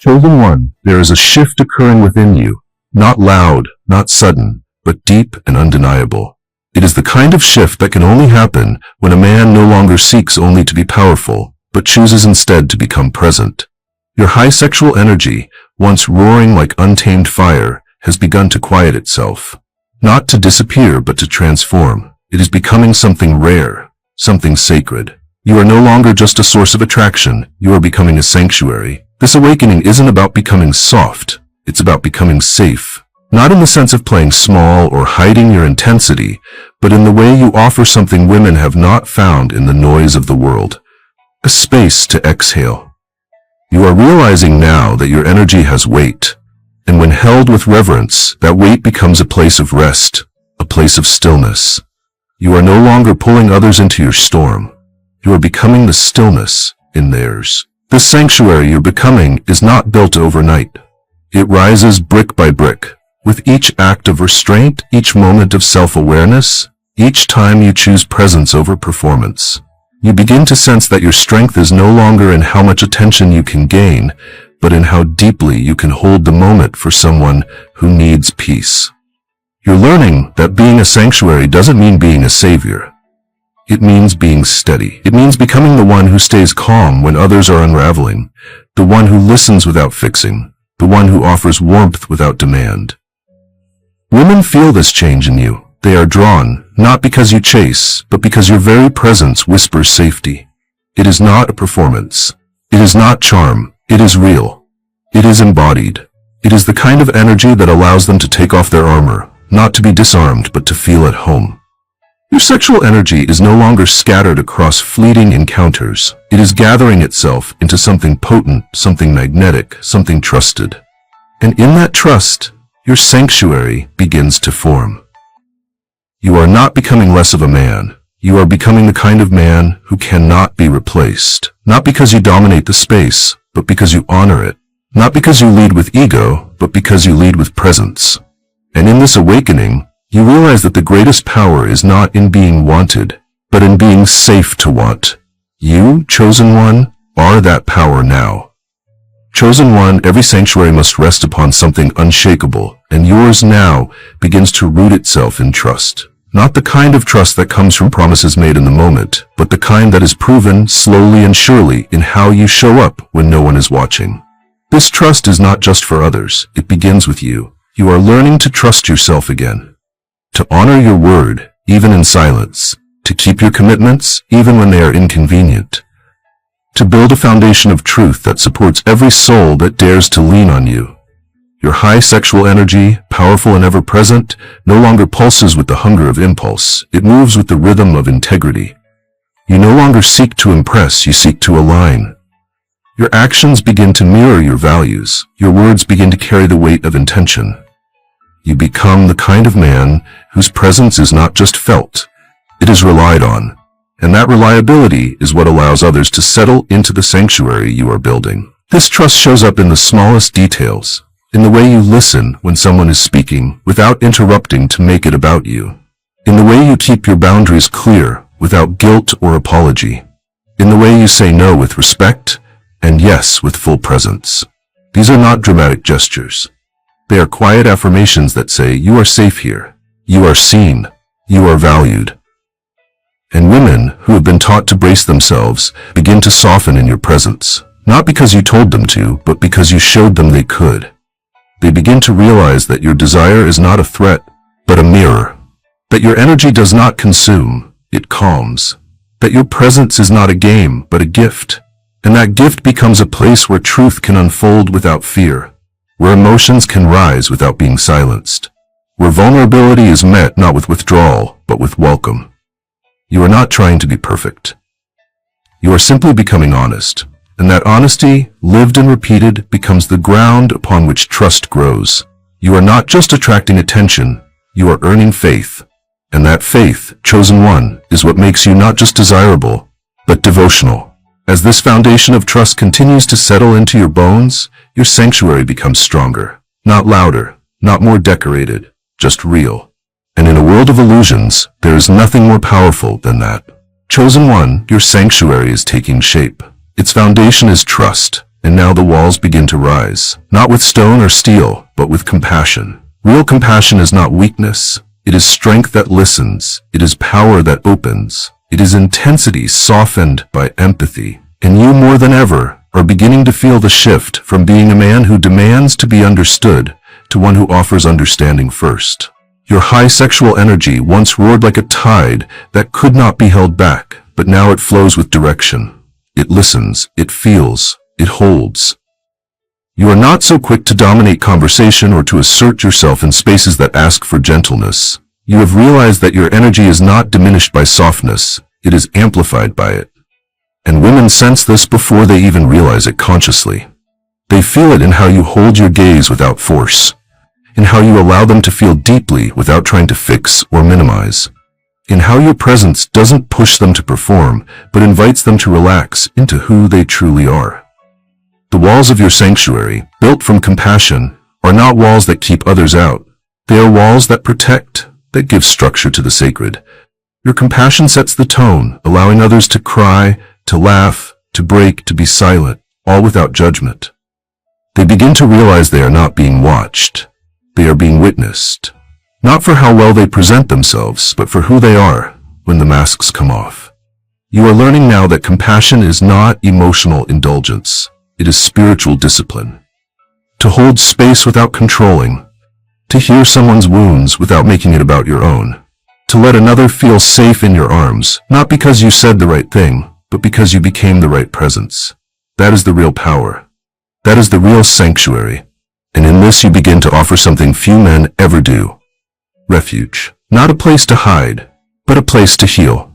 Chosen one, there is a shift occurring within you, not loud, not sudden, but deep and undeniable. It is the kind of shift that can only happen when a man no longer seeks only to be powerful, but chooses instead to become present. Your high sexual energy, once roaring like untamed fire, has begun to quiet itself. Not to disappear, but to transform. It is becoming something rare, something sacred. You are no longer just a source of attraction, you are becoming a sanctuary. This awakening isn't about becoming soft, it's about becoming safe. Not in the sense of playing small or hiding your intensity, but in the way you offer something women have not found in the noise of the world. A space to exhale. You are realizing now that your energy has weight, and when held with reverence, that weight becomes a place of rest, a place of stillness. You are no longer pulling others into your storm. You are becoming the stillness in theirs. This sanctuary you're becoming is not built overnight. It rises brick by brick. With each act of restraint, each moment of self-awareness, each time you choose presence over performance, you begin to sense that your strength is no longer in how much attention you can gain, but in how deeply you can hold the moment for someone who needs peace. You're learning that being a sanctuary doesn't mean being a savior. It means being steady. It means becoming the one who stays calm when others are unraveling, the one who listens without fixing, the one who offers warmth without demand. Women feel this change in you. They are drawn, not because you chase, but because your very presence whispers safety. It is not a performance. It is not charm. It is real. It is embodied. It is the kind of energy that allows them to take off their armor, not to be disarmed, but to feel at home. Your sexual energy is no longer scattered across fleeting encounters. It is gathering itself into something potent, something magnetic, something trusted. And in that trust, your sanctuary begins to form. You are not becoming less of a man. You are becoming the kind of man who cannot be replaced. Not because you dominate the space, but because you honor it. Not because you lead with ego, but because you lead with presence. And in this awakening, you realize that the greatest power is not in being wanted, but in being safe to want. You, chosen one, are that power now. Chosen one, every sanctuary must rest upon something unshakable, and yours now begins to root itself in trust. Not the kind of trust that comes from promises made in the moment, but the kind that is proven slowly and surely in how you show up when no one is watching. This trust is not just for others, it begins with you. You are learning to trust yourself again. To honor your word, even in silence. To keep your commitments, even when they are inconvenient. To build a foundation of truth that supports every soul that dares to lean on you. Your high sexual energy, powerful and ever-present, no longer pulses with the hunger of impulse. It moves with the rhythm of integrity. You no longer seek to impress, you seek to align. Your actions begin to mirror your values. Your words begin to carry the weight of intention. You become the kind of man whose presence is not just felt, it is relied on. And that reliability is what allows others to settle into the sanctuary you are building. This trust shows up in the smallest details, in the way you listen when someone is speaking without interrupting to make it about you, in the way you keep your boundaries clear without guilt or apology, in the way you say no with respect and yes with full presence. These are not dramatic gestures. They are quiet affirmations that say you are safe here, you are seen, you are valued. And women who have been taught to brace themselves begin to soften in your presence, not because you told them to, but because you showed them they could. They begin to realize that your desire is not a threat, but a mirror. That your energy does not consume, it calms. That your presence is not a game, but a gift. And that gift becomes a place where truth can unfold without fear, where emotions can rise without being silenced, where vulnerability is met not with withdrawal, but with welcome. You are not trying to be perfect. You are simply becoming honest, and that honesty, lived and repeated, becomes the ground upon which trust grows. You are not just attracting attention, you are earning faith, and that faith, chosen one, is what makes you not just desirable, but devotional. As this foundation of trust continues to settle into your bones, your sanctuary becomes stronger, not louder, not more decorated, just real. And in a world of illusions, there is nothing more powerful than that. Chosen one, your sanctuary is taking shape. Its foundation is trust, and now the walls begin to rise, not with stone or steel, but with compassion. Real compassion is not weakness. It is strength that listens. It is power that opens. It is intensity softened by empathy. And you more than ever are beginning to feel the shift from being a man who demands to be understood to one who offers understanding first. Your high sexual energy once roared like a tide that could not be held back, but now it flows with direction. It listens, it feels, it holds. You are not so quick to dominate conversation or to assert yourself in spaces that ask for gentleness. You have realized that your energy is not diminished by softness, it is amplified by it. And women sense this before they even realize it consciously. They feel it in how you hold your gaze without force, in how you allow them to feel deeply without trying to fix or minimize, in how your presence doesn't push them to perform, but invites them to relax into who they truly are. The walls of your sanctuary, built from compassion, are not walls that keep others out. They are walls that protect, that give structure to the sacred. Your compassion sets the tone, allowing others to cry, to laugh, to break, to be silent, all without judgment. They begin to realize they are not being watched. They are being witnessed, not for how well they present themselves, but for who they are when the masks come off. You are learning now that compassion is not emotional indulgence. It is spiritual discipline. To hold space without controlling, to hear someone's wounds without making it about your own, to let another feel safe in your arms, not because you said the right thing, but because you became the right presence. That is the real power. That is the real sanctuary. And in this you begin to offer something few men ever do. Refuge. Not a place to hide, but a place to heal.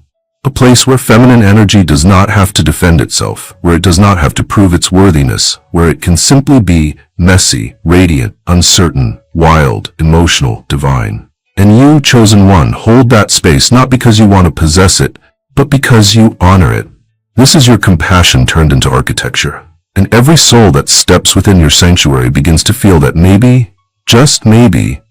A place where feminine energy does not have to defend itself, where it does not have to prove its worthiness, where it can simply be messy, radiant, uncertain, wild, emotional, divine. And you, chosen one, hold that space not because you want to possess it, but because you honor it. This is your compassion turned into architecture. And every soul that steps within your sanctuary begins to feel that maybe, just maybe,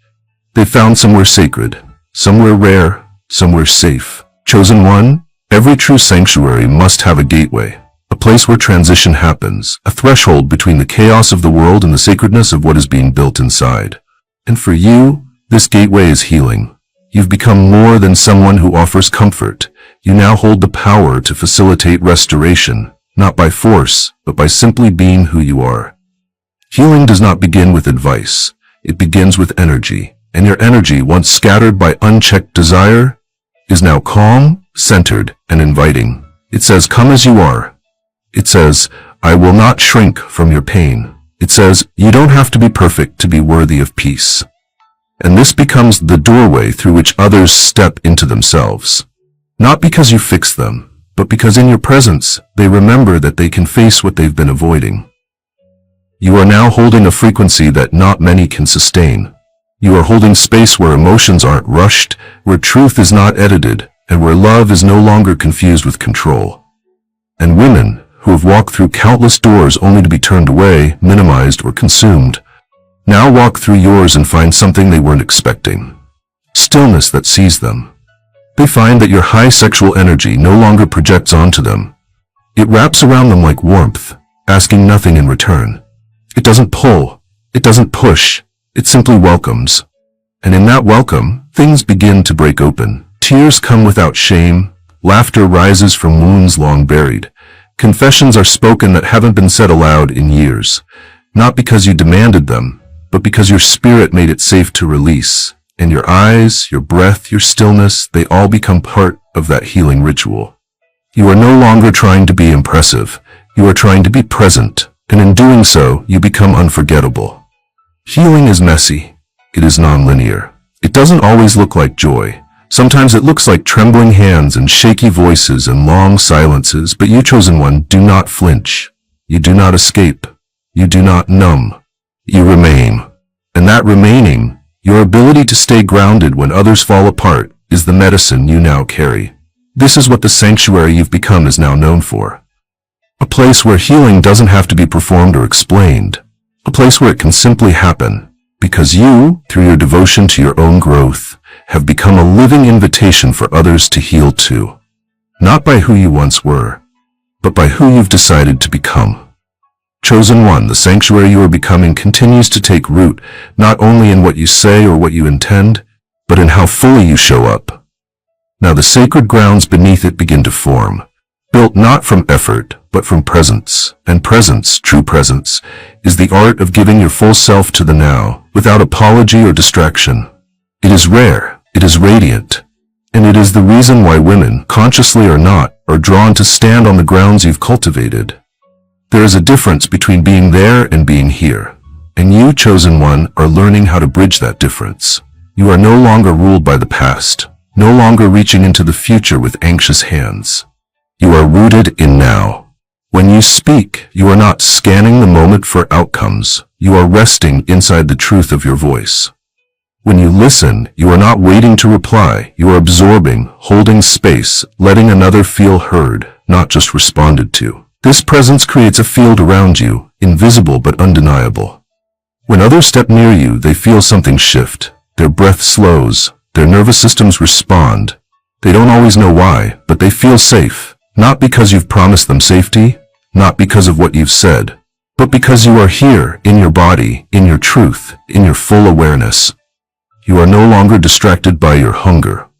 they found somewhere sacred, somewhere rare, somewhere safe. Chosen one, every true sanctuary must have a gateway, a place where transition happens, a threshold between the chaos of the world and the sacredness of what is being built inside. And for you, this gateway is healing. You've become more than someone who offers comfort. You now hold the power to facilitate restoration, not by force, but by simply being who you are. Healing does not begin with advice. It begins with energy. And your energy, once scattered by unchecked desire, is now calm, centered, and inviting. It says, come as you are. It says, I will not shrink from your pain. It says, you don't have to be perfect to be worthy of peace. And this becomes the doorway through which others step into themselves. Not because you fix them, but because in your presence, they remember that they can face what they've been avoiding. You are now holding a frequency that not many can sustain. You are holding space where emotions aren't rushed, where truth is not edited, and where love is no longer confused with control. And women, who have walked through countless doors only to be turned away, minimized, or consumed, now walk through yours and find something they weren't expecting. Stillness that sees them. They find that your high sexual energy no longer projects onto them. It wraps around them like warmth, asking nothing in return. It doesn't pull. It doesn't push. It simply welcomes. And in that welcome, things begin to break open. Tears come without shame. Laughter rises from wounds long buried. Confessions are spoken that haven't been said aloud in years. Not because you demanded them, but because your spirit made it safe to release. And your eyes, your breath, your stillness, they all become part of that healing ritual. You are no longer trying to be impressive. You are trying to be present, and in doing so, you become unforgettable. Healing is messy. It is nonlinear. It doesn't always look like joy. Sometimes it looks like trembling hands and shaky voices and long silences, but you, chosen one, do not flinch. You do not escape. You do not numb. You remain. And that remaining, your ability to stay grounded when others fall apart, is the medicine you now carry. This is what the sanctuary you've become is now known for. A place where healing doesn't have to be performed or explained. A place where it can simply happen, because you, through your devotion to your own growth, have become a living invitation for others to heal too. Not by who you once were, but by who you've decided to become. Chosen one, the sanctuary you are becoming continues to take root, not only in what you say or what you intend, but in how fully you show up. Now the sacred grounds beneath it begin to form, built not from effort, but from presence. And presence, true presence, is the art of giving your full self to the now, without apology or distraction. It is rare, it is radiant, and it is the reason why women, consciously or not, are drawn to stand on the grounds you've cultivated. There is a difference between being there and being here, and you, chosen one, are learning how to bridge that difference. You are no longer ruled by the past, no longer reaching into the future with anxious hands. You are rooted in now. When you speak, you are not scanning the moment for outcomes. You are resting inside the truth of your voice. When you listen, you are not waiting to reply. You are absorbing, holding space, letting another feel heard, not just responded to. This presence creates a field around you, invisible but undeniable. When others step near you, they feel something shift. Their breath slows. Their nervous systems respond. They don't always know why, but they feel safe. Not because you've promised them safety, not because of what you've said, but because you are here, in your body, in your truth, in your full awareness. You are no longer distracted by your hunger.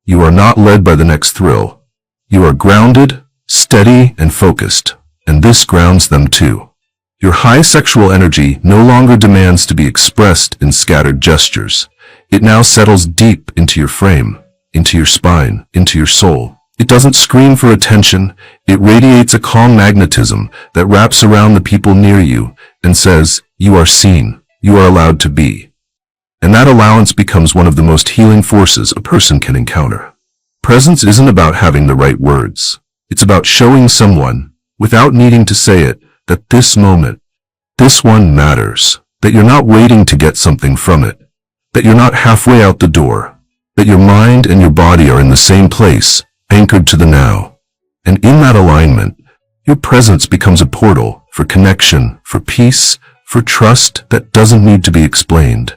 You are not led by the next thrill. You are grounded, steady, and focused, and this grounds them too. Your high sexual energy no longer demands to be expressed in scattered gestures. It now settles deep into your frame, into your spine, into your soul. It doesn't scream for attention. It radiates a calm magnetism that wraps around the people near you and says, you are seen, you are allowed to be. And that allowance becomes one of the most healing forces a person can encounter. Presence isn't about having the right words. It's about showing someone, without needing to say it, that this moment, this one matters, that you're not waiting to get something from it, that you're not halfway out the door, that your mind and your body are in the same place, anchored to the now. And in that alignment, your presence becomes a portal for connection, for peace, for trust that doesn't need to be explained.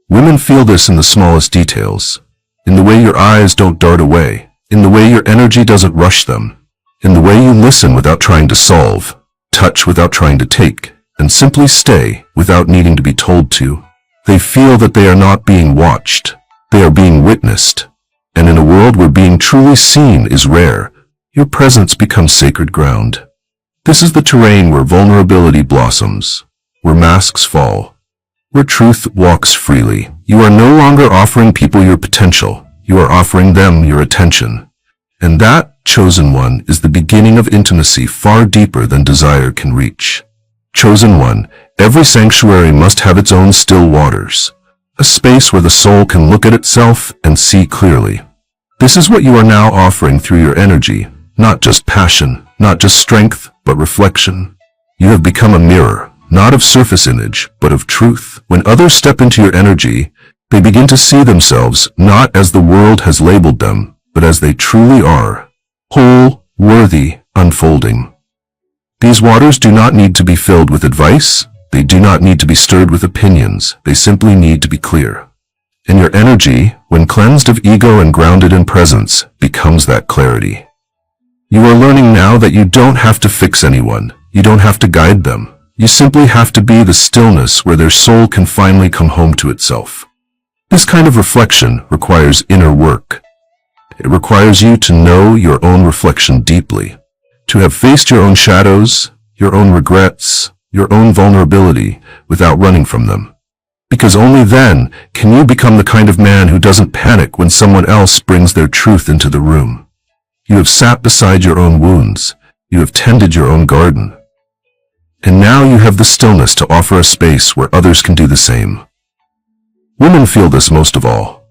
Women feel this in the smallest details, in the way your eyes don't dart away, in the way your energy doesn't rush them, in the way you listen without trying to solve, touch without trying to take, and simply stay without needing to be told to. They feel that they are not being watched, they are being witnessed. And in a world where being truly seen is rare, your presence becomes sacred ground. This is the terrain where vulnerability blossoms, where masks fall, where truth walks freely. You are no longer offering people your potential, you are offering them your attention. And that, chosen one, is the beginning of intimacy far deeper than desire can reach. Chosen one, every sanctuary must have its own still waters, a space where the soul can look at itself and see clearly. This is what you are now offering through your energy, not just passion, not just strength, but reflection. You have become a mirror, not of surface image, but of truth. When others step into your energy, they begin to see themselves not as the world has labeled them, but as they truly are, whole, worthy, unfolding. These waters do not need to be filled with advice. They do not need to be stirred with opinions. They simply need to be clear. And your energy, when cleansed of ego and grounded in presence, becomes that clarity. You are learning now that you don't have to fix anyone. You don't have to guide them. You simply have to be the stillness where their soul can finally come home to itself. This kind of reflection requires inner work. It requires you to know your own reflection deeply, to have faced your own shadows, your own regrets, your own vulnerability without running from them. Because only then can you become the kind of man who doesn't panic when someone else brings their truth into the room. You have sat beside your own wounds. You have tended your own garden. And now you have the stillness to offer a space where others can do the same. Women feel this most of all,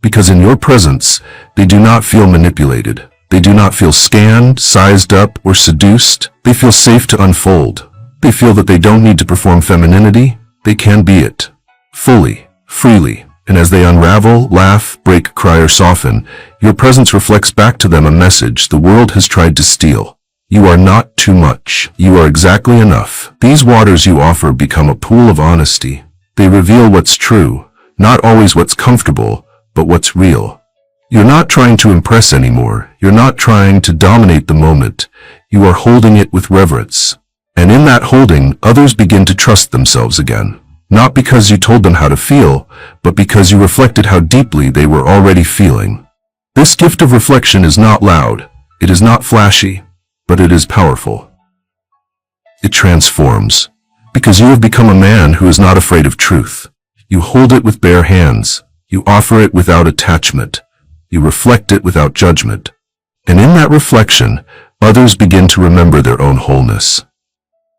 because in your presence, they do not feel manipulated. They do not feel scanned, sized up, or seduced. They feel safe to unfold. They feel that they don't need to perform femininity. They can be it, fully, freely. And as they unravel, laugh, break, cry, or soften, your presence reflects back to them a message the world has tried to steal. You are not too much. You are exactly enough. These waters you offer become a pool of honesty. They reveal what's true, not always what's comfortable, but what's real. You're not trying to impress anymore. You're not trying to dominate the moment. You are holding it with reverence. And in that holding, others begin to trust themselves again. Not because you told them how to feel, but because you reflected how deeply they were already feeling. This gift of reflection is not loud, it is not flashy, but it is powerful. It transforms, because you have become a man who is not afraid of truth. You hold it with bare hands, you offer it without attachment, you reflect it without judgment. And in that reflection, others begin to remember their own wholeness.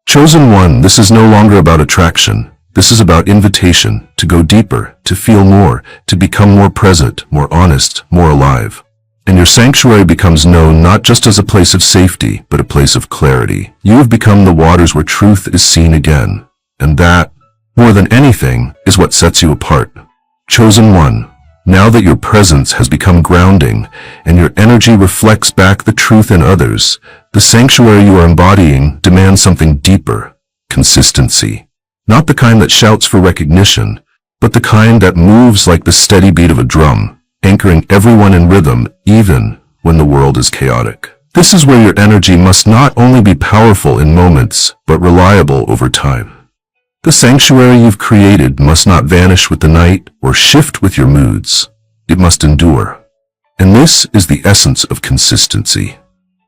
Chosen one, this is no longer about attraction. This is about invitation to go deeper, to feel more, to become more present, more honest, more alive. And your sanctuary becomes known not just as a place of safety, but a place of clarity. You have become the waters where truth is seen again. And that, more than anything, is what sets you apart. Chosen one, now that your presence has become grounding and your energy reflects back the truth in others, the sanctuary you are embodying demands something deeper: consistency. Not the kind that shouts for recognition, but the kind that moves like the steady beat of a drum, anchoring everyone in rhythm even when the world is chaotic. This is where your energy must not only be powerful in moments, but reliable over time. The sanctuary you've created must not vanish with the night or shift with your moods. It must endure. And this is the essence of consistency.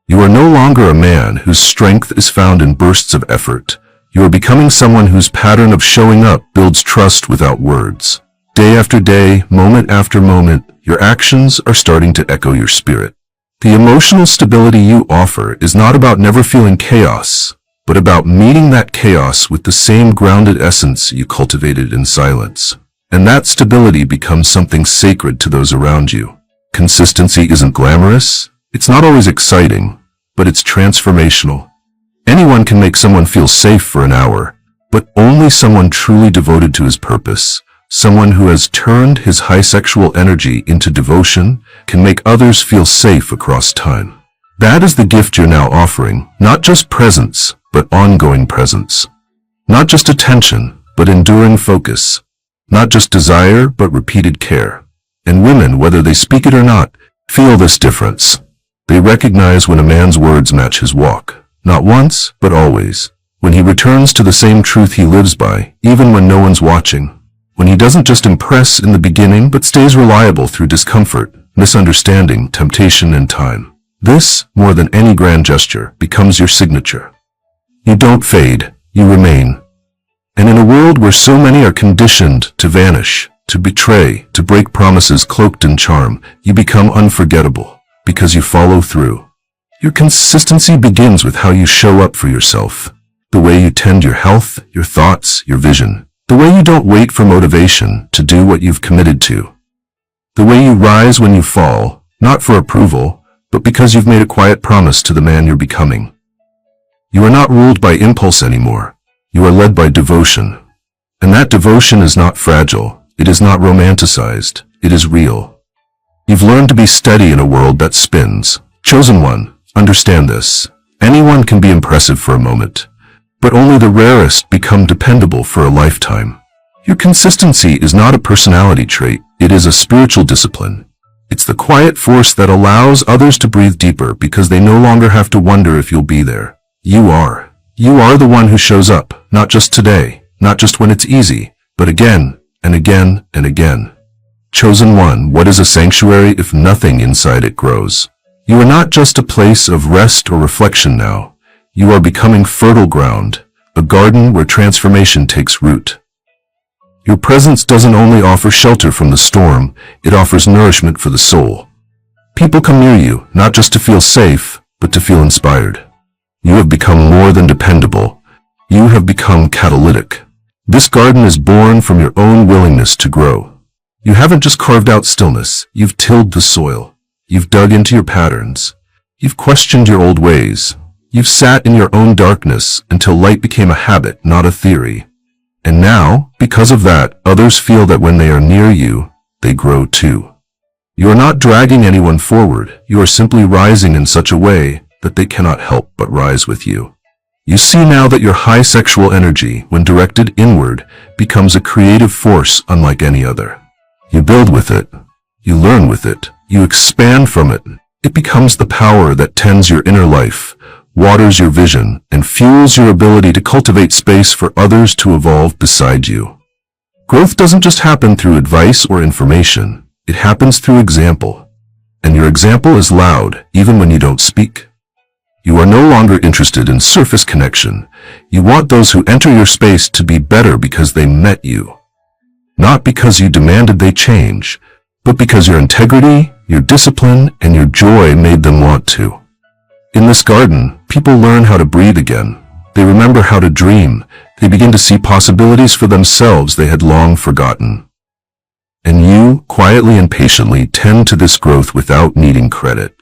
You are no longer a man whose strength is found in bursts of effort. You are becoming someone whose pattern of showing up builds trust without words. Day after day, moment after moment, your actions are starting to echo your spirit. The emotional stability you offer is not about never feeling chaos, but about meeting that chaos with the same grounded essence you cultivated in silence. And that stability becomes something sacred to those around you. Consistency isn't glamorous, it's not always exciting, but it's transformational. Anyone can make someone feel safe for an hour, but only someone truly devoted to his purpose, someone who has turned his high sexual energy into devotion, can make others feel safe across time. That is the gift you're now offering, not just presence, but ongoing presence. Not just attention, but enduring focus. Not just desire, but repeated care. And women, whether they speak it or not, feel this difference. They recognize when a man's words match his walk. Not once, but always. When he returns to the same truth he lives by, even when no one's watching. When he doesn't just impress in the beginning, but stays reliable through discomfort, misunderstanding, temptation, and time. This, more than any grand gesture, becomes your signature. You don't fade, you remain. And in a world where so many are conditioned to vanish, to betray, to break promises cloaked in charm, you become unforgettable, because you follow through. Your consistency begins with how you show up for yourself. The way you tend your health, your thoughts, your vision. The way you don't wait for motivation to do what you've committed to. The way you rise when you fall, not for approval, but because you've made a quiet promise to the man you're becoming. You are not ruled by impulse anymore. You are led by devotion. And that devotion is not fragile. It is not romanticized. It is real. You've learned to be steady in a world that spins. Chosen one, understand this. Anyone can be impressive for a moment, but only the rarest become dependable for a lifetime. Your consistency is not a personality trait. It is a spiritual discipline. It's the quiet force that allows others to breathe deeper because they no longer have to wonder if you'll be there. You are. You are the one who shows up, not just today, not just when it's easy, but again, and again, and again. Chosen one, what is a sanctuary if nothing inside it grows? You are not just a place of rest or reflection now. You are becoming fertile ground, a garden where transformation takes root. Your presence doesn't only offer shelter from the storm, it offers nourishment for the soul. People come near you, not just to feel safe, but to feel inspired. You have become more than dependable. You have become catalytic. This garden is born from your own willingness to grow. You haven't just carved out stillness, you've tilled the soil. You've dug into your patterns. You've questioned your old ways. You've sat in your own darkness until light became a habit, not a theory. And now, because of that, others feel that when they are near you, they grow too. You are not dragging anyone forward. You are simply rising in such a way that they cannot help but rise with you. You see now that your high sexual energy, when directed inward, becomes a creative force unlike any other. You build with it. You learn with it. You expand from it. It becomes the power that tends your inner life, waters your vision, and fuels your ability to cultivate space for others to evolve beside you. Growth doesn't just happen through advice or information. It happens through example. And your example is loud, even when you don't speak. You are no longer interested in surface connection. You want those who enter your space to be better because they met you. Not because you demanded they change, but because your integrity, your discipline, and your joy made them want to. In this garden, people learn how to breathe again. They remember how to dream. They begin to see possibilities for themselves they had long forgotten. And you, quietly and patiently, tend to this growth without needing credit.